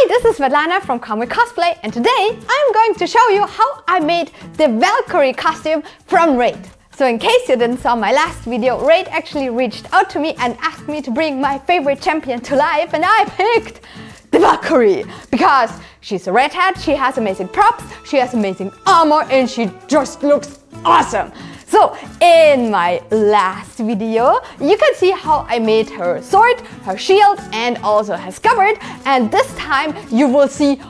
Hi, this is Svetlana from Cosplay, and today I'm going to show you how I made the Valkyrie costume from Raid. So in case you didn't saw my last video, Raid actually reached out to me and asked me to bring my favorite champion to life, and I picked the Valkyrie because she's a redhead, she has amazing props, she has amazing armor, and she just looks awesome. So in my last video, you can see how I made her sword, her shield, and also her scabbard. And this time you will see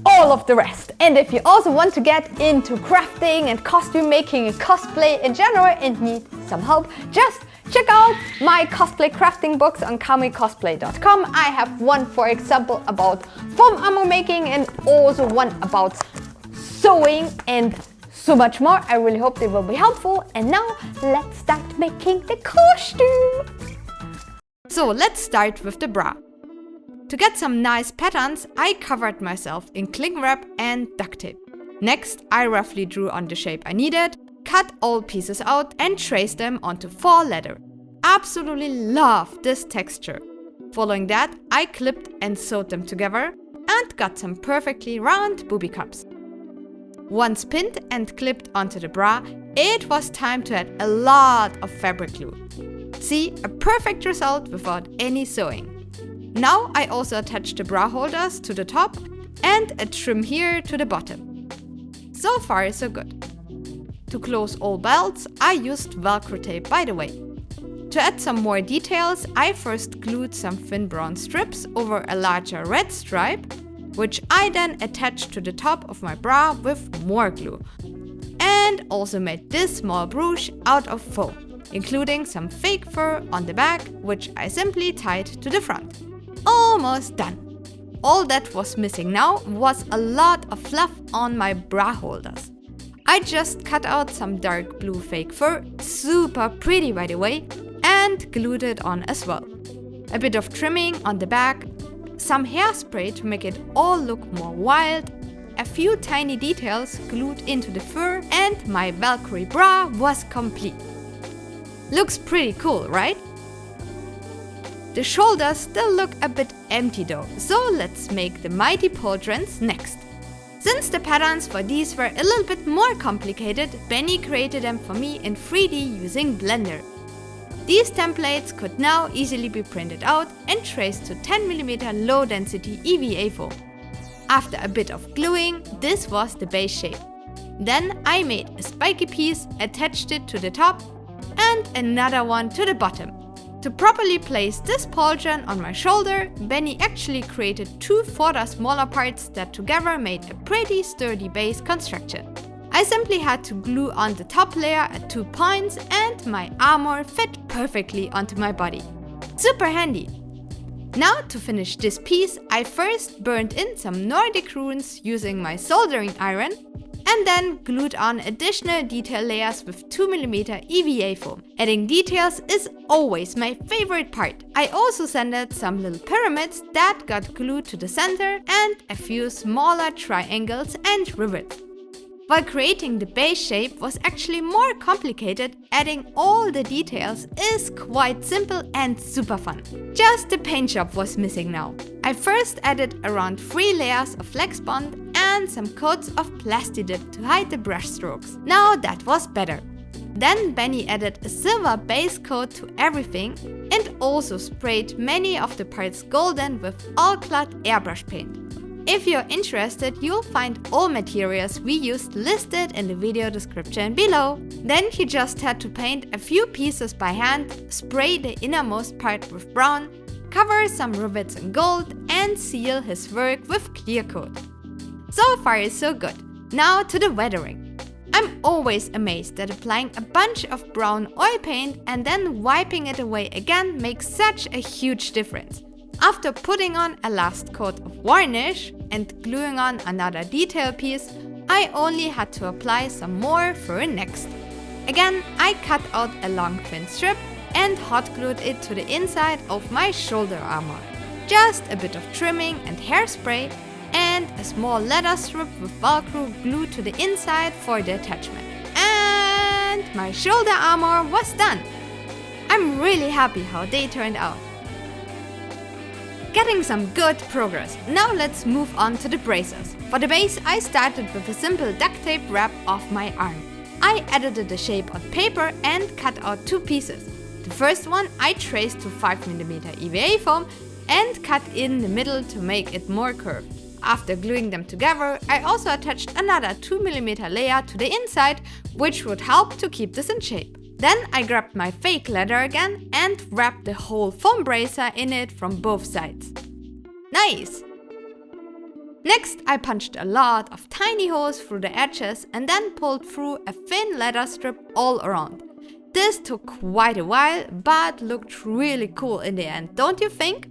all of the rest. And if you also want to get into crafting and costume making and cosplay in general and need some help, just check out my cosplay crafting books on kamicosplay.com. I have one, for example, about foam armor making and also one about sewing and so much more. I really hope they will be helpful. And now let's start making the costume. So let's start with the bra. To get some nice patterns, I covered myself in cling wrap and duct tape. Next, I roughly drew on the shape I needed, cut all pieces out and traced them onto 4 leather. Absolutely love this texture. Following that, I clipped and sewed them together and got some perfectly round booby cups. Once pinned and clipped onto the bra, it was time to add a lot of fabric glue. See, a perfect result without any sewing. Now I also attached the bra holders to the top and a trim here to the bottom. So far so good. To close all belts, I used Velcro tape, by the way. To add some more details, I first glued some thin brown strips over a larger red stripe, which I then attached to the top of my bra with more glue. And also made this small brooch out of foam, including some fake fur on the back, which I simply tied to the front. Almost done. All that was missing now was a lot of fluff on my bra holders. I just cut out some dark blue fake fur, super pretty by the way, and glued it on as well. A bit of trimming on the back, some hairspray to make it all look more wild, a few tiny details glued into the fur, and my Valkyrie bra was complete. Looks pretty cool, right? The shoulders still look a bit empty though, so let's make the mighty pauldrons next. Since the patterns for these were a little bit more complicated, Benni created them for me in 3D using Blender. These templates could now easily be printed out and traced to 10mm low density EVA foam. After a bit of gluing, this was the base shape. Then I made a spiky piece, attached it to the top, and another one to the bottom. To properly place this pauldron on my shoulder, Benni actually created 2 further smaller parts that together made a pretty sturdy base construction. I simply had to glue on the top layer at 2 points and my armor fit perfectly onto my body. Super handy! Now to finish this piece, I first burned in some Nordic runes using my soldering iron and then glued on additional detail layers with 2mm EVA foam. Adding details is always my favorite part. I also sanded some little pyramids that got glued to the center and a few smaller triangles and rivets. While creating the base shape was actually more complicated, adding all the details is quite simple and super fun. Just the paint job was missing now. I first added around 3 layers of flex bond and some coats of Plastidip to hide the brush strokes. Now that was better. Then Benni added a silver base coat to everything and also sprayed many of the parts golden with all-clad airbrush paint. If you're interested, you'll find all materials we used listed in the video description below. Then he just had to paint a few pieces by hand, spray the innermost part with brown, cover some rivets in gold, and seal his work with clear coat. So far so good. Now to the weathering. I'm always amazed that applying a bunch of brown oil paint and then wiping it away again makes such a huge difference. After putting on a last coat of varnish and gluing on another detail piece, I only had to apply some more fur next. Again, I cut out a long thin strip and hot glued it to the inside of my shoulder armor. Just a bit of trimming and hairspray and a small leather strip with Velcro glued to the inside for the attachment. And my shoulder armor was done! I'm really happy how they turned out. Getting some good progress. Now let's move on to the bracers. For the base, I started with a simple duct tape wrap off my arm. I edited the shape on paper and cut out 2 pieces. The first one I traced to 5mm EVA foam and cut in the middle to make it more curved. After gluing them together, I also attached another 2mm layer to the inside, which would help to keep this in shape. Then I grabbed my fake leather again and wrapped the whole foam bracer in it from both sides. Nice! Next, I punched a lot of tiny holes through the edges and then pulled through a thin leather strip all around. This took quite a while, but looked really cool in the end, don't you think?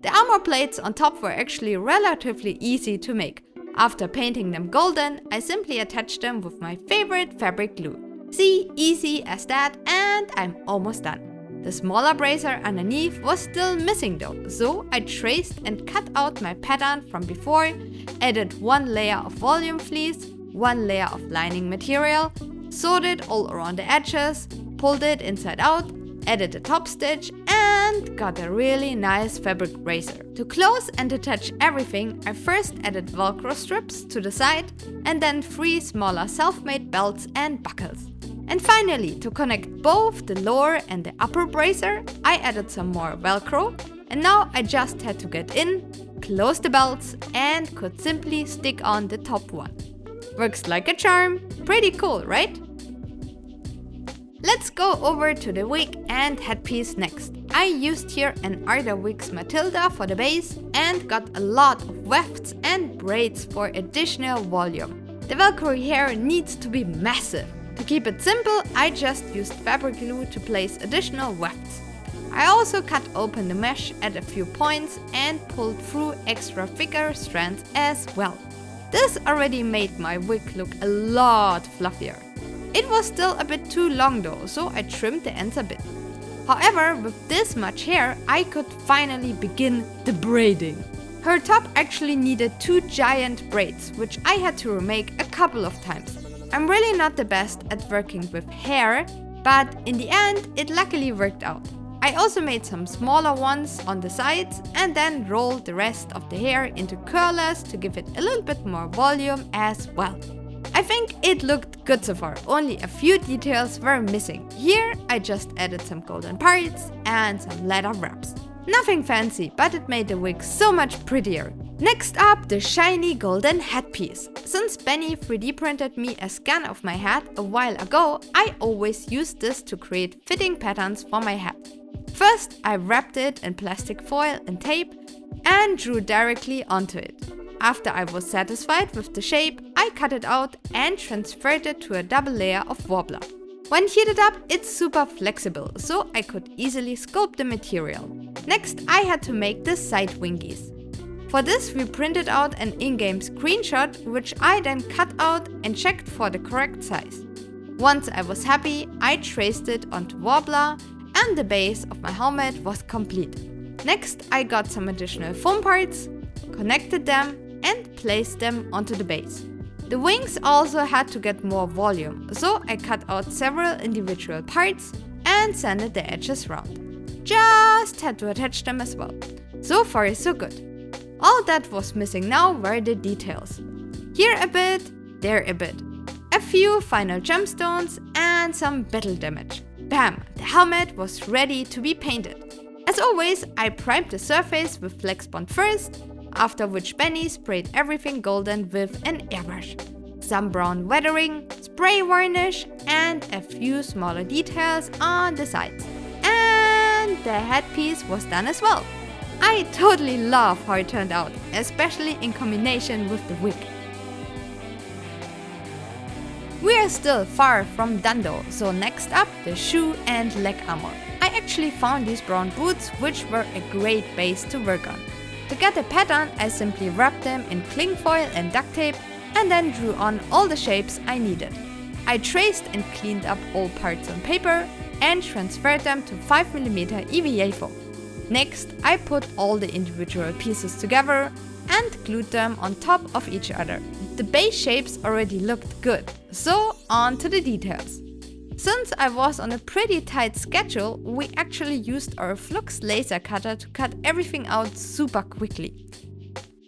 The armor plates on top were actually relatively easy to make. After painting them golden, I simply attached them with my favorite fabric glue. See, easy as that, and I'm almost done. The smaller bracer underneath was still missing though, so I traced and cut out my pattern from before, added 1 layer of volume fleece, 1 layer of lining material, sewed it all around the edges, pulled it inside out, added a top stitch, and got a really nice fabric bracer. To close and attach everything, I first added Velcro strips to the side and then 3 smaller self-made belts and buckles. And finally, to connect both the lower and the upper bracer, I added some more Velcro, and now I just had to get in, close the belts, and could simply stick on the top one. Works like a charm. Pretty cool, right? Let's go over to the wig and headpiece next. I used here an Arda Wigs Matilda for the base and got a lot of wefts and braids for additional volume. The Valkyrie hair needs to be massive. To keep it simple, I just used fabric glue to place additional wefts. I also cut open the mesh at a few points and pulled through extra thicker strands as well. This already made my wig look a lot fluffier. It was still a bit too long though, so I trimmed the ends a bit. However, with this much hair, I could finally begin the braiding. Her top actually needed 2 giant braids, which I had to remake a couple of times. I'm really not the best at working with hair, but in the end, it luckily worked out. I also made some smaller ones on the sides and then rolled the rest of the hair into curlers to give it a little bit more volume as well. I think it looked good so far, only a few details were missing. Here I just added some golden parts and some leather wraps. Nothing fancy, but it made the wig so much prettier. Next up, the shiny golden headpiece. Since Benni 3D printed me a scan of my head a while ago, I always used this to create fitting patterns for my head. First, I wrapped it in plastic foil and tape and drew directly onto it. After I was satisfied with the shape, I cut it out and transferred it to a double layer of Wobbler. When heated up, it's super flexible, so I could easily sculpt the material. Next, I had to make the side wingies. For this, we printed out an in-game screenshot, which I then cut out and checked for the correct size. Once I was happy, I traced it onto Wobbler and the base of my helmet was complete. Next, I got some additional foam parts, connected them and placed them onto the base. The wings also had to get more volume, so I cut out several individual parts and sanded the edges round. Just had to attach them as well. So far so good. All that was missing now were the details. Here a bit, there a bit. A few final gemstones and some battle damage. Bam! The helmet was ready to be painted. As always, I primed the surface with Flex Bond first, after which Benni sprayed everything golden with an airbrush. Some brown weathering, spray varnish and a few smaller details on the sides. And the headpiece was done as well. I totally love how it turned out, especially in combination with the wig. We are still far from done though, so next up the shoe and leg armor. I actually found these brown boots, which were a great base to work on. To get the pattern, I simply wrapped them in cling foil and duct tape and then drew on all the shapes I needed. I traced and cleaned up all parts on paper and transferred them to 5mm EVA foam. Next, I put all the individual pieces together and glued them on top of each other. The base shapes already looked good, so on to the details. Since I was on a pretty tight schedule, we actually used our Flux laser cutter to cut everything out super quickly.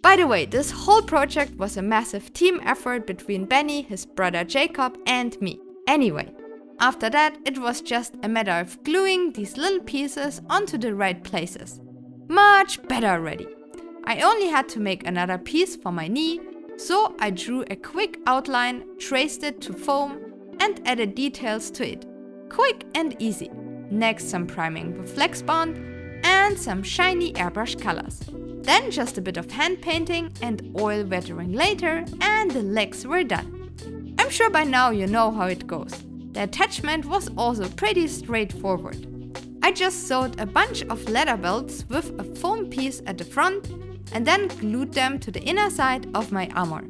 By the way, this whole project was a massive team effort between Benni, his brother Jakob, and me. Anyway, after that, it was just a matter of gluing these little pieces onto the right places. Much better already. I only had to make another piece for my knee, so I drew a quick outline, traced it to foam, and added details to it. Quick and easy. Next, some priming with Flex Bond and some shiny airbrush colors. Then just a bit of hand painting and oil weathering later, and the legs were done. I'm sure by now you know how it goes. The attachment was also pretty straightforward. I just sewed a bunch of leather belts with a foam piece at the front and then glued them to the inner side of my armor.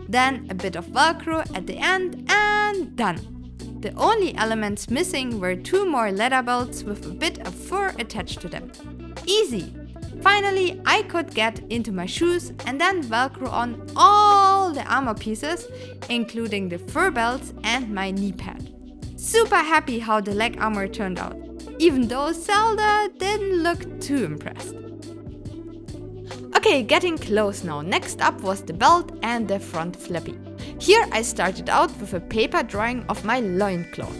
Then a bit of Velcro at the end and done. The only elements missing were 2 more leather belts with a bit of fur attached to them. Easy! Finally, I could get into my shoes and then Velcro on all the armor pieces, including the fur belts and my knee pad. Super happy how the leg armor turned out, even though Zelda didn't look too impressed. Okay, getting close now. Next up was the belt and the front flappy. Here I started out with a paper drawing of my loincloth.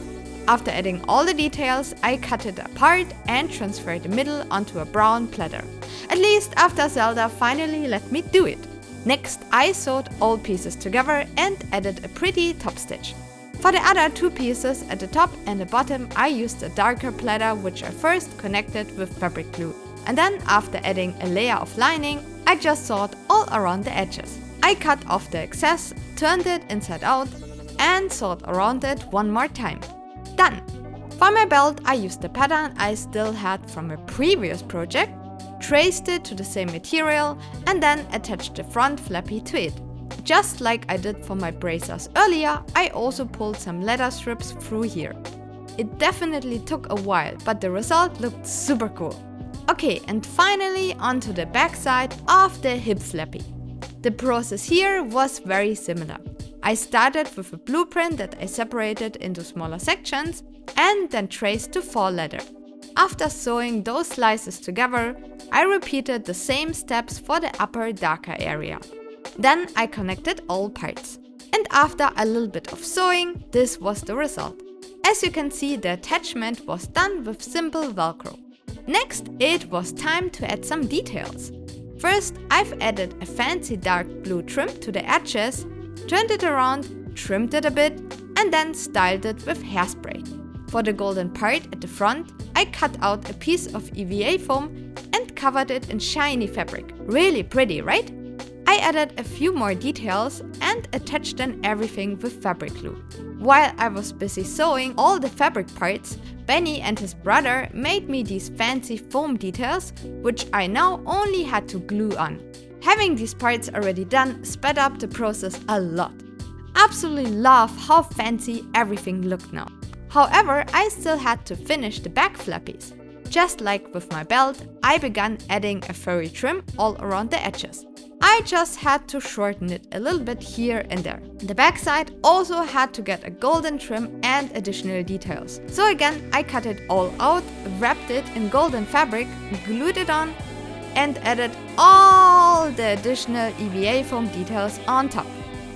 After adding all the details, I cut it apart and transferred the middle onto a brown platter. At least after Zelda finally let me do it. Next, I sewed all pieces together and added a pretty top stitch. For the other 2 pieces at the top and the bottom, I used a darker platter which I first connected with fabric glue. And then after adding a layer of lining, I just sewed all around the edges. I cut off the excess, turned it inside out and sewed around it one more time. Done! For my belt, I used the pattern I still had from a previous project, traced it to the same material and then attached the front flappy to it. Just like I did for my bracers earlier, I also pulled some leather strips through here. It definitely took a while, but the result looked super cool. Okay, and finally onto the back side of the hip flappy. The process here was very similar. I started with a blueprint that I separated into smaller sections and then traced to fall leather. After sewing those slices together, I repeated the same steps for the upper darker area. Then I connected all parts. And after a little bit of sewing, this was the result. As you can see, the attachment was done with simple Velcro. Next, it was time to add some details. First, I've added a fancy dark blue trim to the edges, turned it around, trimmed it a bit, and then styled it with hairspray. For the golden part at the front, I cut out a piece of EVA foam and covered it in shiny fabric. Really pretty, right? I added a few more details and attached then everything with fabric glue. While I was busy sewing all the fabric parts, Benni and his brother made me these fancy foam details, which I now only had to glue on. Having these parts already done sped up the process a lot. Absolutely love how fancy everything looked now. However, I still had to finish the back flappies. Just like with my belt, I began adding a furry trim all around the edges. I just had to shorten it a little bit here and there. The backside also had to get a golden trim and additional details. So again, I cut it all out, wrapped it in golden fabric, glued it on, and added all the additional EVA foam details on top.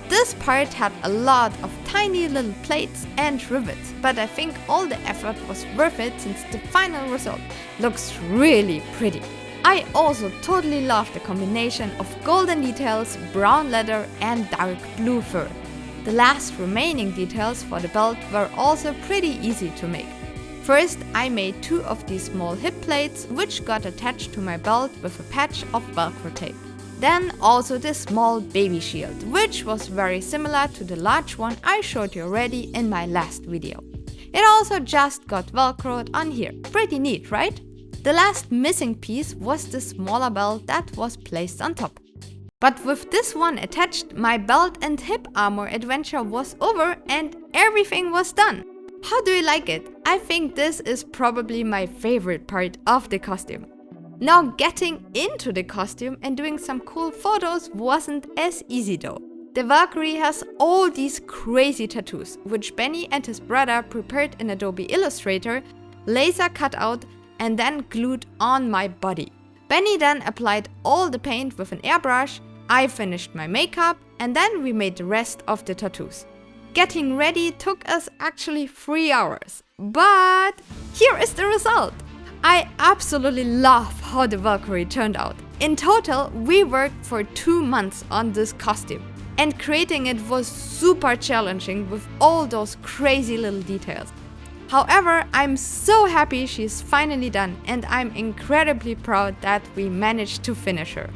This part had a lot of tiny little plates and rivets, but I think all the effort was worth it since the final result looks really pretty. I also totally love the combination of golden details, brown leather and dark blue fur. The last remaining details for the belt were also pretty easy to make. First, I made 2 of these small hip plates which got attached to my belt with a patch of Velcro tape. Then also this small baby shield, which was very similar to the large one I showed you already in my last video. It also just got Velcroed on here. Pretty neat, right? The last missing piece was the smaller belt that was placed on top. But with this one attached, my belt and hip armor adventure was over and everything was done. How do you like it? I think this is probably my favorite part of the costume. Now getting into the costume and doing some cool photos wasn't as easy though. The Valkyrie has all these crazy tattoos, which Benni and his brother prepared in Adobe Illustrator, laser cut out and then glued on my body. Benni then applied all the paint with an airbrush, I finished my makeup, and then we made the rest of the tattoos. Getting ready took us actually 3 hours, but here is the result. I absolutely love how the Valkyrie turned out. In total, we worked for 2 months on this costume. And creating it was super challenging with all those crazy little details. However, I'm so happy she's finally done and I'm incredibly proud that we managed to finish her.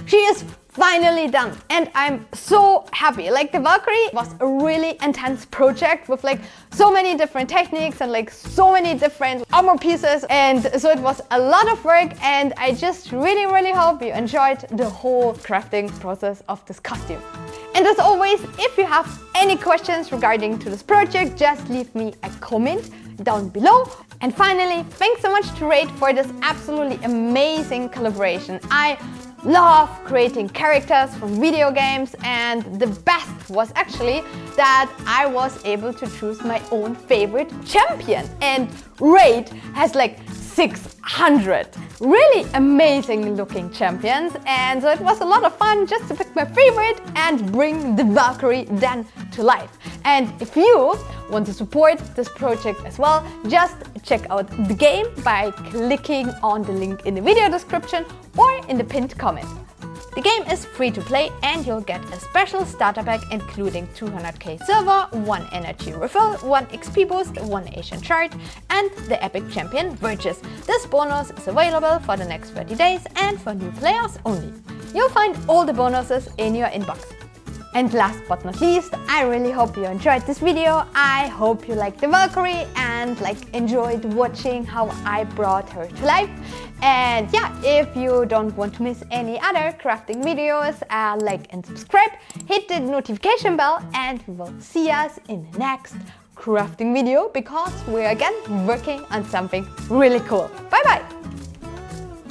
She is finally done and I'm so happy. Like, the Valkyrie was a really intense project with like so many different techniques and like so many different armor pieces, and so it was a lot of work, and I just really hope you enjoyed the whole crafting process of this costume. And as always, if you have any questions regarding to this project, just leave me a comment down below. And finally, thanks so much to Raid for this absolutely amazing collaboration. I love creating characters from video games, and the best was actually that I was able to choose my own favorite champion, and Raid has like 600 really amazing looking champions, and so it was a lot of fun just to pick my favorite and bring the Valkyrie then to life. And if you want to support this project as well, just check out the game by clicking on the link in the video description or in the pinned comment. The game is free to play and you'll get a special starter pack including 200k silver, 1 energy refill, 1 XP boost, 1 Asian chart and the epic champion Virtus. This bonus is available for the next 30 days and for new players only. You'll find all the bonuses in your inbox. And last but not least, I really hope you enjoyed this video. I hope you liked the Valkyrie and enjoyed watching how I brought her to life. And yeah, if you don't want to miss any other crafting videos, like and subscribe, hit the notification bell, and we will see us in the next crafting video because we're again working on something really cool. Bye bye!